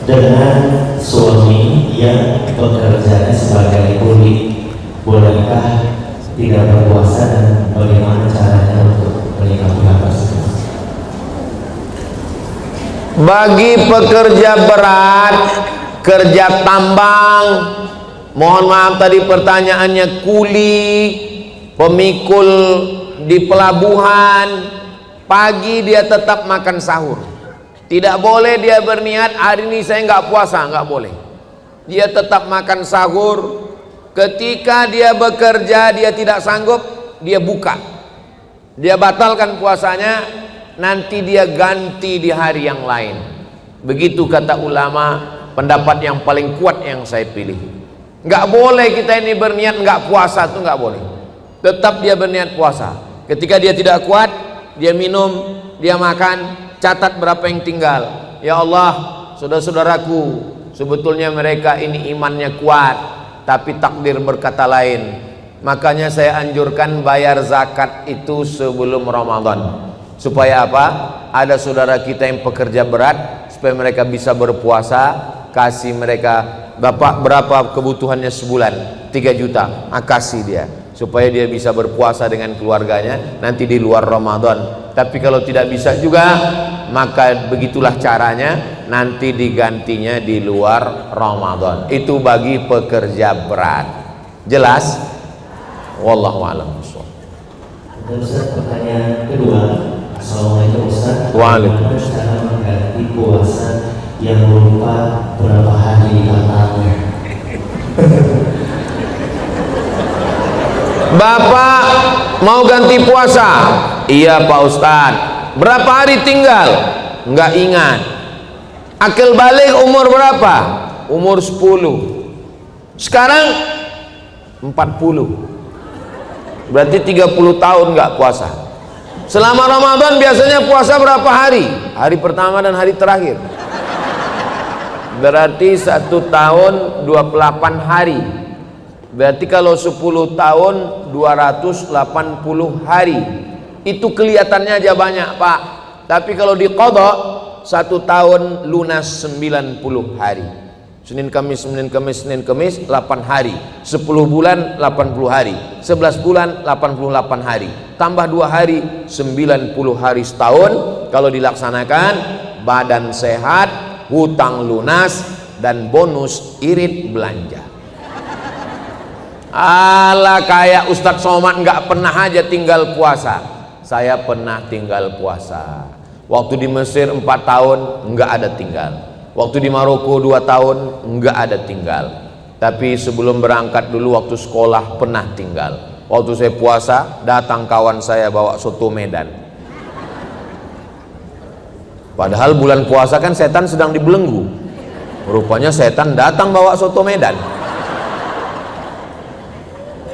dengan suami yang bekerjanya sebagai kuli, bolehkah tidak berpuasa dan bagaimana caranya untuk menyikapi hal tersebut? Bagi pekerja berat, kerja tambang, mohon maaf tadi pertanyaannya kuli, pemikul di pelabuhan, pagi dia tetap makan sahur. Tidak boleh dia berniat hari ini saya nggak puasa, nggak boleh. Dia tetap makan sahur. Ketika dia bekerja dia tidak sanggup, dia buka. Dia batalkan puasanya, nanti dia ganti di hari yang lain. Begitu kata ulama, pendapat yang paling kuat yang saya pilih. Nggak boleh kita ini berniat nggak puasa, tuh nggak boleh. Tetap dia berniat puasa. Ketika dia tidak kuat, dia minum, dia makan. Catat berapa yang tinggal. Ya Allah, saudara-saudaraku, sebetulnya mereka ini imannya kuat, tapi takdir berkata lain. Makanya saya anjurkan bayar zakat itu sebelum Ramadan. Supaya apa? Ada saudara kita yang pekerja berat, supaya mereka bisa berpuasa. Kasih mereka, Bapak berapa kebutuhannya sebulan? 3 juta, kasih dia, supaya dia bisa berpuasa dengan keluarganya nanti di luar Ramadan. Tapi kalau tidak bisa juga, maka begitulah caranya, nanti digantinya di luar Ramadan. Itu bagi pekerja berat. Jelas? Wallahu a'lam. Ustaz, pertanyaan kedua. Assalamualaikum Ustaz. Waalaikumsalam. Bagaimana cara mengganti puasa yang lupa berapa hari dibatalnya? Bapak mau ganti puasa? Iya Pak Ustadz. Berapa hari tinggal? Enggak ingat. Akil balik umur berapa? Umur 10. Sekarang 40. Berarti 30 tahun enggak puasa. Selama Ramadan biasanya puasa berapa hari? Hari pertama dan hari terakhir. Berarti 1 tahun 28 hari. Berarti kalau 10 tahun 280 hari. Itu kelihatannya aja banyak Pak. Tapi kalau diqadha 1 tahun lunas 90 hari. Senin Kamis, Senin Kamis, Senin Kamis 8 hari. 10 bulan 80 hari. 11 bulan 88 hari. Tambah 2 hari 90 hari setahun. Kalau dilaksanakan, badan sehat, hutang lunas, dan bonus irit belanja. Alah, kayak Ustadz Somad nggak pernah aja tinggal puasa. Saya pernah tinggal puasa. Waktu di Mesir 4 tahun nggak ada tinggal. Waktu di Maroko 2 tahun nggak ada tinggal. Tapi sebelum berangkat dulu waktu sekolah pernah tinggal. Waktu saya puasa datang kawan saya bawa soto Medan. Padahal bulan puasa kan setan sedang dibelenggu. Rupanya setan datang bawa soto Medan.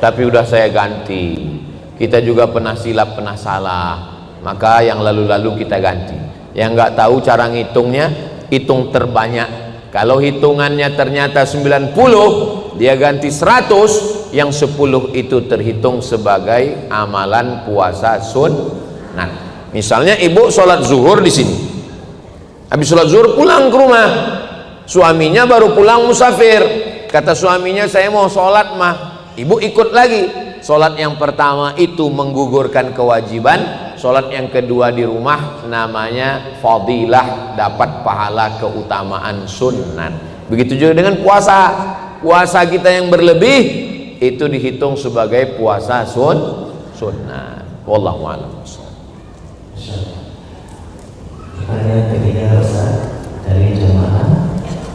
Tapi udah saya ganti. Kita juga pernah silap, pernah salah. Maka yang lalu-lalu kita ganti. Yang nggak tahu cara ngitungnya, hitung terbanyak. Kalau hitungannya ternyata 90, dia ganti 100, yang 10 itu terhitung sebagai amalan puasa sunnah. Misalnya ibu sholat zuhur di sini. Habis sholat zuhur pulang ke rumah. Suaminya baru pulang musafir. Kata suaminya, saya mau sholat mah. Ibu ikut lagi. Sholat yang pertama itu menggugurkan kewajiban. Sholat yang kedua di rumah namanya fadilah, dapat pahala keutamaan sunnah. Begitu juga dengan puasa. Puasa kita yang berlebih itu dihitung sebagai puasa sunnah. Wallahu a'lam. Pertanyaan ketiga Ustaz, dari jemaah,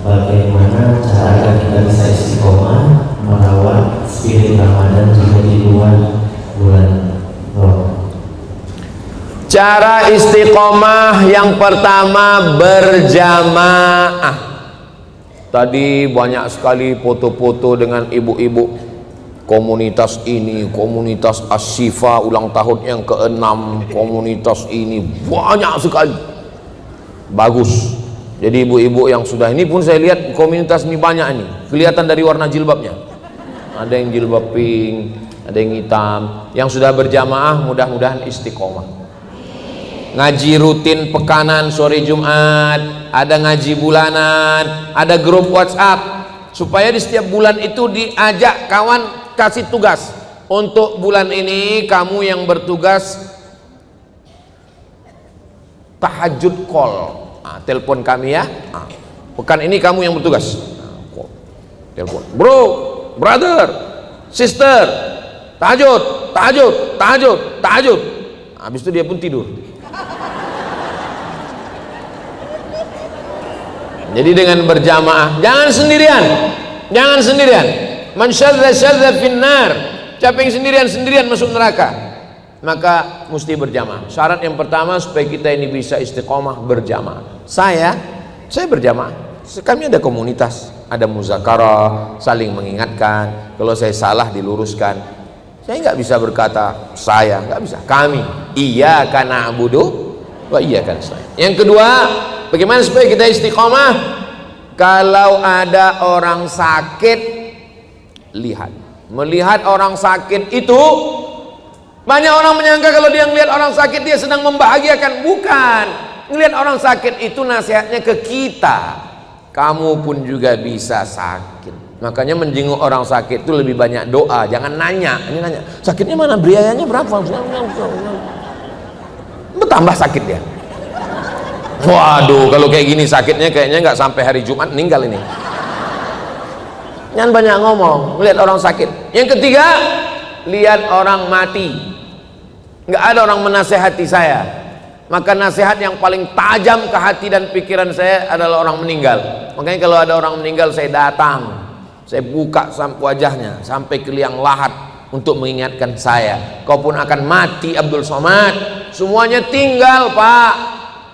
bagaimana cara agar kita bisa istiqomah merawat spirit Ramadan juga di luar bulan Ramadan? Cara istiqomah yang pertama berjamaah. Tadi banyak sekali foto-foto dengan ibu-ibu komunitas ini, komunitas Asyifa ulang tahun yang ke-6, komunitas ini banyak sekali. Bagus. Jadi ibu-ibu yang sudah ini pun saya lihat komunitas ini banyak ini. Kelihatan dari warna jilbabnya. Ada yang jilbab pink, ada yang hitam. Yang sudah berjamaah mudah-mudahan istiqomah. ngaji rutin pekanan sore Jumat, ada ngaji bulanan, ada grup WhatsApp, supaya di setiap bulan itu diajak kawan, kasih tugas. Untuk bulan ini kamu yang bertugas tahajud call, telepon kami ya. Pekan ini kamu yang bertugas, telepon, bro, brother, sister, tahajud, tahajud, tahajud, tahajud. Habis itu dia pun tidur. Jadi dengan berjamaah, jangan sendirian, jangan sendirian. Man syadza syadza finnar, siapa yang sendirian masuk neraka. Maka mesti berjamaah. Syarat yang pertama supaya kita ini bisa istiqomah berjamaah. Saya berjamaah. Kami ada komunitas, ada muzakarah, saling mengingatkan. Kalau saya salah diluruskan. Saya nggak bisa berkata saya, nggak bisa. Kami, iyyaka na'budu wa iyyaka nasta'in. Yang kedua, bagaimana supaya kita istiqomah? Kalau ada orang sakit, melihat orang sakit itu, banyak orang menyangka kalau dia melihat orang sakit dia sedang membahagiakan. Bukan. Melihat orang sakit itu nasihatnya ke kita. Kamu pun juga bisa sakit. Makanya menjenguk orang sakit itu lebih banyak doa, jangan nanya. Ini nanya, sakitnya mana, biayanya berapa? Bertambah sakit dia. Waduh, kalau kayak gini sakitnya kayaknya nggak sampai hari Jumat meninggal ini. Jangan banyak ngomong, melihat orang sakit. Yang ketiga, lihat orang mati. Nggak ada orang menasehati saya. Maka nasihat yang paling tajam ke hati dan pikiran saya adalah orang meninggal. Makanya kalau ada orang meninggal saya datang, saya buka wajahnya sampai ke liang lahat untuk mengingatkan saya, kau pun akan mati Abdul Somad. Semuanya tinggal, Pak.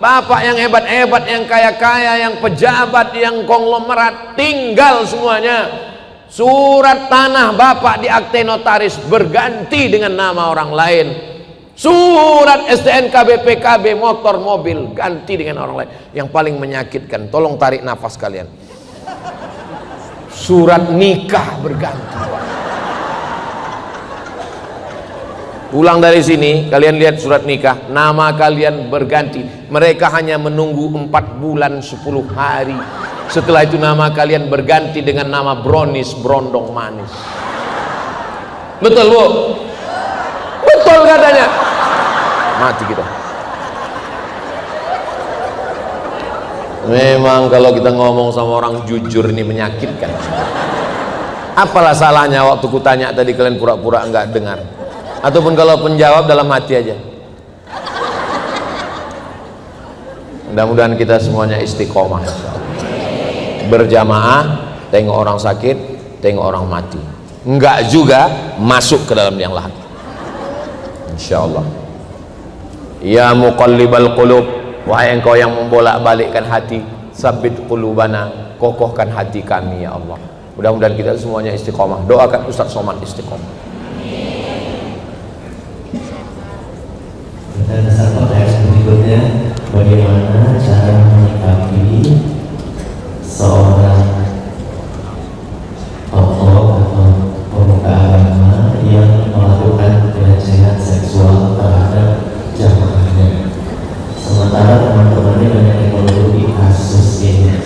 Bapak yang hebat-hebat, yang kaya-kaya, yang pejabat, yang konglomerat, tinggal semuanya. Surat tanah Bapak di akte notaris berganti dengan nama orang lain. Surat STNK BPKB motor mobil ganti dengan orang lain. Yang paling menyakitkan, tolong tarik nafas kalian, surat nikah berganti. Pulang dari sini kalian lihat surat nikah, nama kalian berganti. Mereka hanya menunggu 4 bulan 10 hari. Setelah itu nama kalian berganti dengan nama Bronis, Brondong Manis. Betul, Bu? Betul katanya. Mati kita. Memang kalau kita ngomong sama orang jujur ini menyakitkan. Apalah salahnya waktu kutanya tadi kalian pura-pura enggak dengar? Ataupun kalau penjawab dalam hati aja. Mudah-mudahan kita semuanya istiqomah. Berjamaah, tengok orang sakit, tengok orang mati. Enggak juga masuk ke dalam liang lahat. Insyaallah. Ya muqallibal qulub, wahai engkau yang membolak-balikkan hati, sabit qulubana, kokohkan hati kami ya Allah. Mudah-mudahan kita semuanya istiqomah. Doakan Ustaz Somad istiqomah. Dan pertanyaan berikutnya, bagaimana cara menyikapi seorang tokoh atau pemuka agama yang melakukan pelecehan seksual terhadap jamaahnya, sementara teman-temannya banyak yang menuduhi kasus ini?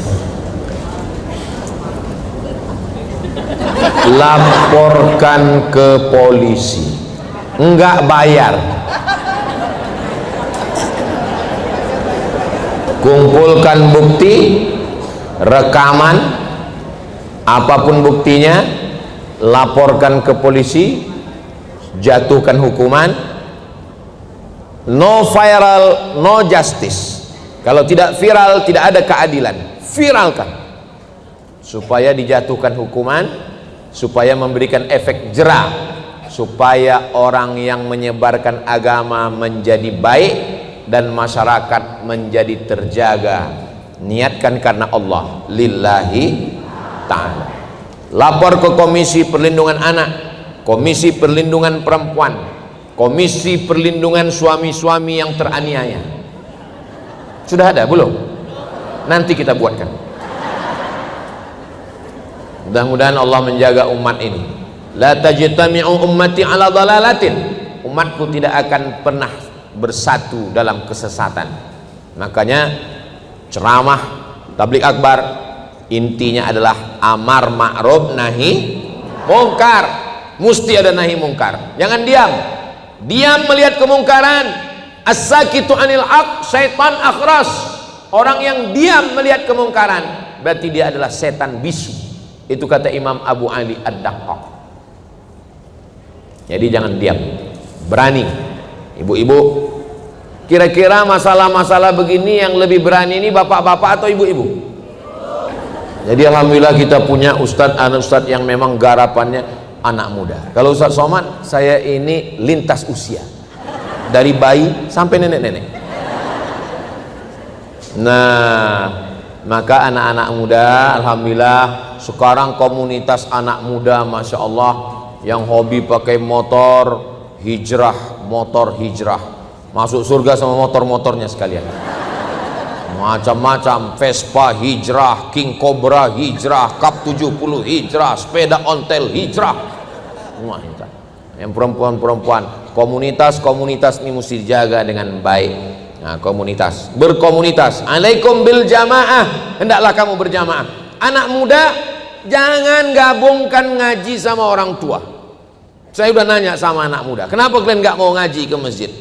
Laporkan ke polisi, enggak bayar. Kumpulkan bukti, rekaman, apapun buktinya, laporkan ke polisi, jatuhkan hukuman. No viral, no justice. Kalau tidak viral, tidak ada keadilan. Viralkan supaya dijatuhkan hukuman, supaya memberikan efek jera, supaya orang yang menyebarkan agama menjadi baik dan masyarakat menjadi terjaga. Niatkan karena Allah, lillahi ta'ala. Lapor ke Komisi Perlindungan Anak, Komisi Perlindungan Perempuan, Komisi Perlindungan Suami-suami yang teraniaya. Sudah ada belum? Nanti kita buatkan. Mudah-mudahan Allah menjaga umat ini. La tajtami'u ummati ala dhalalatin. Umatku tidak akan pernah bersatu dalam kesesatan. Makanya ceramah tabligh akbar intinya adalah amar ma'ruf nahi mungkar. Mesti ada nahi mungkar, jangan diam melihat kemungkaran. As-sakitu anil haq syaitan akhras. Orang yang diam melihat kemungkaran berarti dia adalah setan bisu. Itu kata Imam Abu Ali Ad-Daqqaq. Jadi jangan diam, berani. Ibu-ibu, kira-kira masalah-masalah begini yang lebih berani ini bapak-bapak atau ibu-ibu? Jadi alhamdulillah kita punya ustadz yang memang garapannya anak muda. Kalau Ustadz Somad, saya ini lintas usia, dari bayi sampai nenek-nenek. Nah, maka anak-anak muda, alhamdulillah sekarang komunitas anak muda, masya Allah, yang hobi pakai motor hijrah, masuk surga sama motor-motornya sekalian. Macam-macam, Vespa hijrah, King Cobra hijrah, Cup 70 hijrah, sepeda ontel hijrah. Yang perempuan-perempuan, komunitas ini mesti dijaga dengan baik. Nah, berkomunitas, alaikum bil jamaah, hendaklah kamu berjamaah. Anak muda jangan gabungkan ngaji sama orang tua. Saya udah nanya sama anak muda, kenapa kalian nggak mau ngaji ke masjid?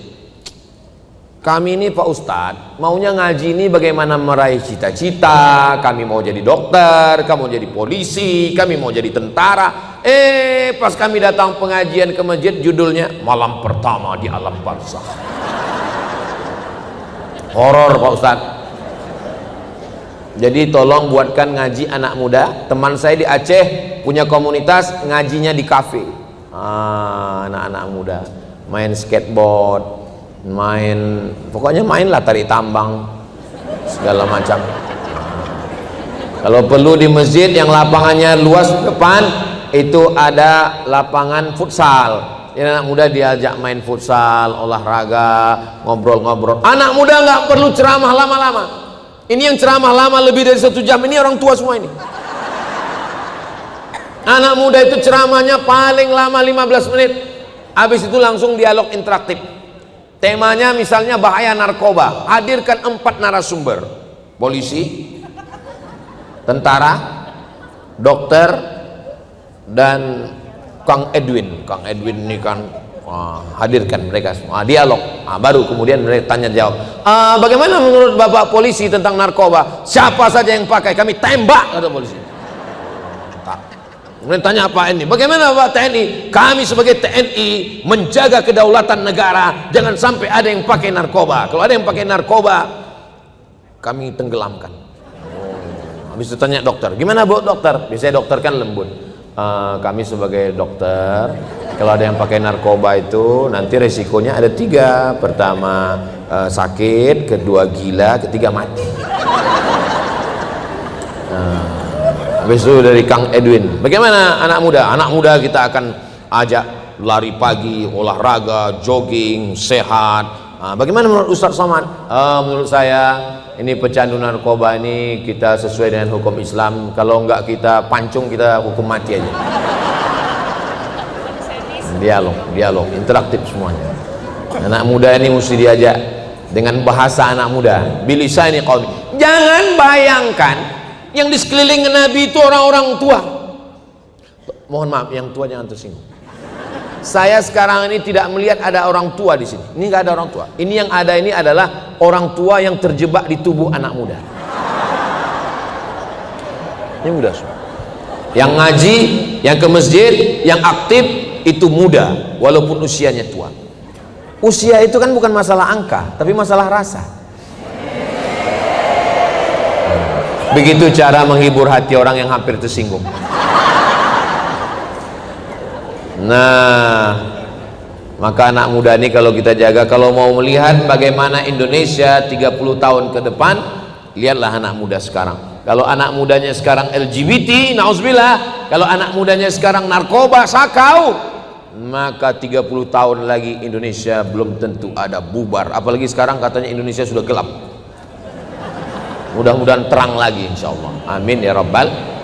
Kami ini Pak Ustadz maunya ngaji ini bagaimana meraih cita-cita. Kami mau jadi dokter, kamu mau jadi polisi, kami mau jadi tentara. Pas kami datang pengajian ke masjid, judulnya malam pertama di alam barzakh. Horor Pak Ustadz. Jadi tolong buatkan ngaji anak muda. Teman saya di Aceh punya komunitas ngajinya di kafe. Anak-anak muda main skateboard, pokoknya mainlah tarik tambang segala macam. Kalau perlu di masjid yang lapangannya luas depan itu ada lapangan futsal. Jadi anak muda diajak main futsal, olahraga, ngobrol-ngobrol. Anak muda nggak perlu ceramah lama-lama. Ini yang ceramah lama lebih dari 1 jam, ini orang tua semua ini. Anak muda itu ceramahnya paling lama 15 menit. Habis itu langsung dialog interaktif. Temanya misalnya bahaya narkoba, hadirkan 4 narasumber, polisi, tentara, dokter, dan Kang Edwin ini kan hadirkan mereka semua, dialog. Baru kemudian mereka tanya jawab. Bagaimana menurut Bapak polisi tentang narkoba? Siapa saja yang pakai kami tembak, kata polisi. Kemudian tanya apa ini? Bagaimana Bapak TNI? Kami sebagai TNI menjaga kedaulatan negara, jangan sampai ada yang pakai narkoba. Kalau ada yang pakai narkoba, kami tenggelamkan. Habis itu tanya dokter, gimana Bu dokter? Biasanya dokter kan lembut. Kami sebagai dokter, kalau ada yang pakai narkoba itu nanti resikonya ada 3. Pertama sakit, kedua gila, ketiga mati. Habis itu dari Kang Edwin, bagaimana anak muda? Anak muda kita akan ajak lari pagi, olahraga, jogging, sehat. Bagaimana menurut Ustadz Somad? Menurut saya ini pecandu narkoba ini kita sesuai dengan hukum Islam. Kalau enggak kita pancung, kita hukum mati aja. Dialog, interaktif semuanya. Anak muda ini mesti diajak dengan bahasa anak muda. Bilisani qaumi. Jangan bayangkan yang di sekeliling Nabi itu orang-orang tua. Mohon maaf, yang tua jangan tersinggung. Saya sekarang ini tidak melihat ada orang tua di sini. Ini nggak ada orang tua. Ini yang ada ini adalah orang tua yang terjebak di tubuh anak muda. Ini muda semua. Yang ngaji, yang ke masjid, yang aktif itu muda, walaupun usianya tua. Usia itu kan bukan masalah angka, tapi masalah rasa. Begitu cara menghibur hati orang yang hampir tersinggung. Nah, maka anak muda ini kalau kita jaga, kalau mau melihat bagaimana Indonesia 30 tahun ke depan, lihatlah anak muda sekarang. Kalau anak mudanya sekarang LGBT, nauzubillah, kalau anak mudanya sekarang narkoba, sakau, maka 30 tahun lagi Indonesia belum tentu ada, bubar. Apalagi sekarang katanya Indonesia sudah gelap. Mudah-mudahan terang lagi insyaallah. Amin ya rabbal